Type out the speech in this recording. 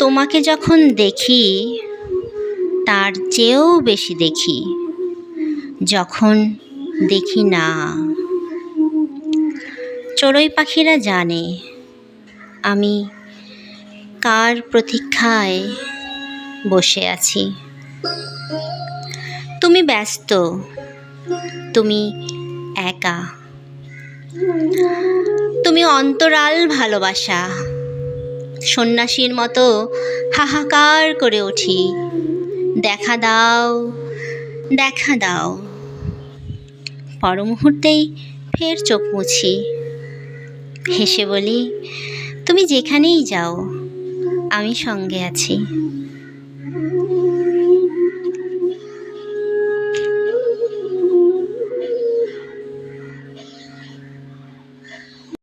তোমাকে যখন দেখি তার চেয়েও বেশি দেখি যখন দেখি না। চড়ুই পাখিরা জানে আমি কার প্রতীক্ষায় বসে আছি। তুমি ব্যস্ত, তুমি একা, তুমি অন্তরাল ভালোবাসা। সন্ন্যাসীর মতো হাহাকার করে উঠি, দেখা দাও, দেখা দাও। পর মুহূর্তেই ফের চোখ মুছি, হেসে বলি তুমি যেখানেই যাও আমি সঙ্গে আছি।